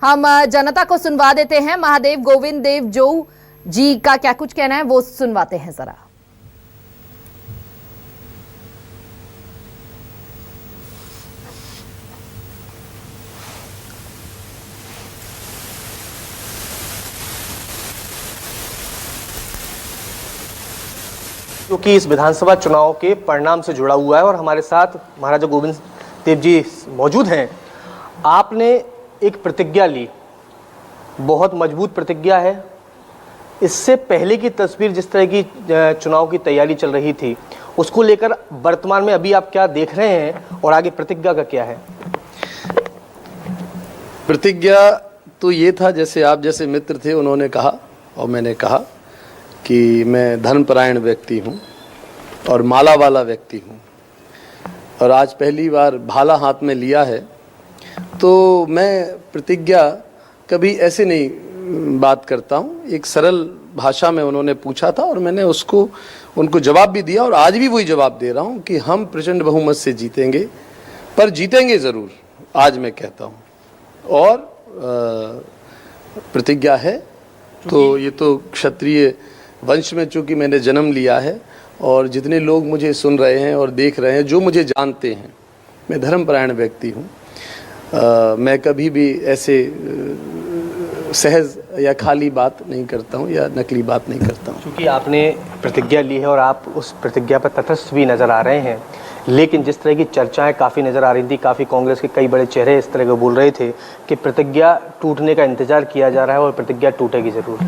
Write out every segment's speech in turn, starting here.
हम जनता को सुनवा देते हैं। महादेव गोविंद देव जो जी का क्या कुछ कहना है वो सुनवाते हैं जरा। क्योंकि इस विधानसभा चुनाव के परिणाम से जुड़ा हुआ है और हमारे साथ महाराजा गोविंद देव जी मौजूद हैं। आपने एक प्रतिज्ञा ली, बहुत मजबूत प्रतिज्ञा है। इससे पहले की तस्वीर, जिस तरह की चुनाव की तैयारी चल रही थी, उसको लेकर वर्तमान में अभी आप क्या देख रहे हैं और आगे प्रतिज्ञा का क्या है? प्रतिज्ञा तो ये था, जैसे आप जैसे मित्र थे उन्होंने कहा और मैंने कहा कि मैं धर्मपरायण व्यक्ति हूँ और माला वाला व्यक्ति हूँ, और आज पहली बार भाला हाथ में लिया है। तो मैं प्रतिज्ञा कभी ऐसे नहीं बात करता हूँ, एक सरल भाषा में उन्होंने पूछा था और मैंने उनको जवाब भी दिया और आज भी वही जवाब दे रहा हूँ कि हम प्रचंड बहुमत से जीतेंगे, पर जीतेंगे ज़रूर, आज मैं कहता हूँ। और प्रतिज्ञा है तो ये तो क्षत्रिय वंश में चूंकि मैंने जन्म लिया है और जितने लोग मुझे सुन रहे हैं और देख रहे हैं, जो मुझे जानते हैं, मैं धर्मपरायण व्यक्ति हूँ। मैं कभी भी ऐसे सहज या खाली बात नहीं करता हूँ या नकली बात नहीं करता हूँ। क्योंकि आपने प्रतिज्ञा ली है और आप उस प्रतिज्ञा पर तटस्थ भी नज़र आ रहे हैं, लेकिन जिस तरह की चर्चाएं काफ़ी नज़र आ रही थी, काफ़ी कांग्रेस के कई बड़े चेहरे इस तरह के बोल रहे थे कि प्रतिज्ञा टूटने का इंतजार किया जा रहा है और प्रतिज्ञा टूटेगी ज़रूर।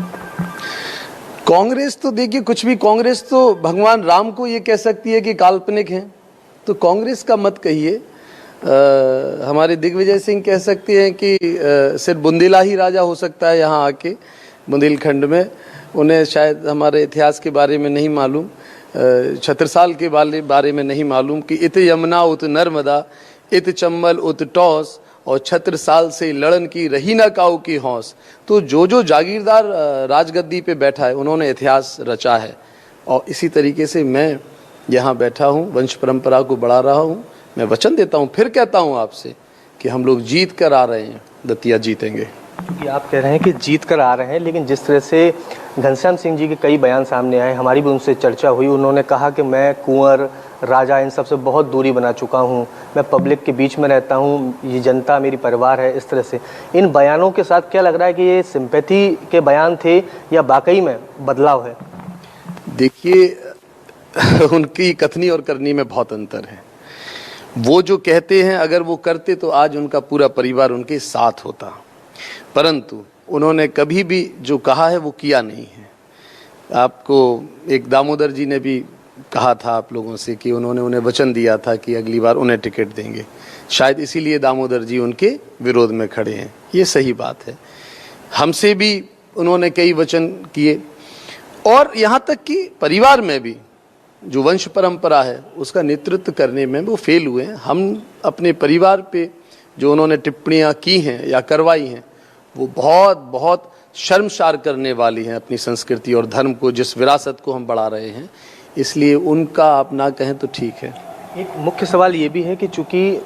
कांग्रेस तो देखिए, कुछ भी, कांग्रेस तो भगवान राम को ये कह सकती है कि काल्पनिक हैं, तो कांग्रेस का मत कहिए। हमारे दिग्विजय सिंह कह सकते हैं कि सिर्फ बुंदेला ही राजा हो सकता है यहाँ आके बुंदेलखंड में। उन्हें शायद हमारे इतिहास के बारे में नहीं मालूम, छत्रसाल के बारे में नहीं मालूम कि इत यमुना उत नर्मदा, इत चंबल उत टॉस, और छत्रसाल से लड़न की रही ना काऊ की हौस। तो जो जागीरदार राजगद्दी पे बैठा है उन्होंने इतिहास रचा है, और इसी तरीके से मैं यहाँ बैठा हूँ, वंश परंपरा को बढ़ा रहा हूँ। मैं वचन देता हूँ, फिर कहता हूँ आपसे कि हम लोग जीत कर आ रहे हैं, दतिया जीतेंगे। क्योंकि आप कह रहे हैं कि जीत कर आ रहे हैं, लेकिन जिस तरह से घनश्याम सिंह जी के कई बयान सामने आए, हमारी भी उनसे चर्चा हुई, उन्होंने कहा कि मैं कुंवर राजा इन सब से बहुत दूरी बना चुका हूं, मैं पब्लिक के बीच में रहता हूं, ये जनता मेरी परिवार है। इस तरह से इन बयानों के साथ क्या लग रहा है कि ये सिंपैथी के बयान थे या वाकई में बदलाव है? देखिए, उनकी कथनी और करनी में बहुत अंतर है। वो जो कहते हैं, अगर वो करते तो आज उनका पूरा परिवार उनके साथ होता, परंतु उन्होंने कभी भी जो कहा है वो किया नहीं है। आपको एक दामोदर जी ने भी कहा था आप लोगों से कि उन्होंने उन्हें वचन दिया था कि अगली बार उन्हें टिकट देंगे, शायद इसीलिए दामोदर जी उनके विरोध में खड़े हैं। ये सही बात है। हमसे भी उन्होंने कई वचन किए, और यहाँ तक कि परिवार में भी जो वंश परंपरा है उसका नेतृत्व करने में वो फेल हुए हैं। हम अपने परिवार पे जो उन्होंने टिप्पणियाँ की हैं या करवाई हैं वो बहुत बहुत शर्मसार करने वाली हैं अपनी संस्कृति और धर्म को, जिस विरासत को हम बढ़ा रहे हैं। इसलिए उनका आप ना कहें तो ठीक है। एक मुख्य सवाल ये भी है कि चूंकि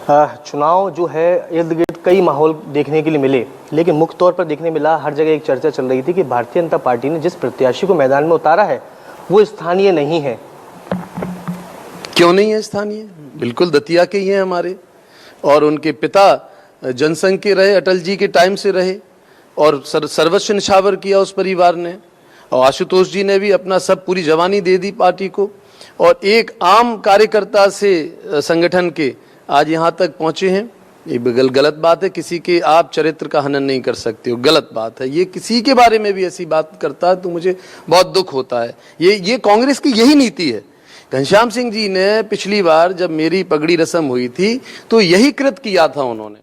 चुनाव जो है इर्द गिर्द कई माहौल देखने के लिए मिले, लेकिन मुख्य तौर पर देखने मिला, हर जगह एक चर्चा चल रही थी कि भारतीय जनता पार्टी ने जिस प्रत्याशी को मैदान में उतारा है वो स्थानीय नहीं है। क्यों नहीं है स्थानीय? बिल्कुल दतिया के ही हैं हमारे, और उनके पिता जनसंघ के रहे, अटल जी के टाइम से रहे, और सर्वस्व निछावर किया उस परिवार ने। और आशुतोष जी ने भी अपना सब पूरी जवानी दे दी पार्टी को, और एक आम कार्यकर्ता से संगठन के आज यहाँ तक पहुँचे हैं। ये गलत बात है, किसी के आप चरित्र का हनन नहीं कर सकते हो, गलत बात है। ये किसी के बारे में भी ऐसी बात करता है तो मुझे बहुत दुख होता है। ये कांग्रेस की यही नीति है। घनश्याम सिंह जी ने पिछली बार जब मेरी पगड़ी रस्म हुई थी तो यही कृत किया था उन्होंने।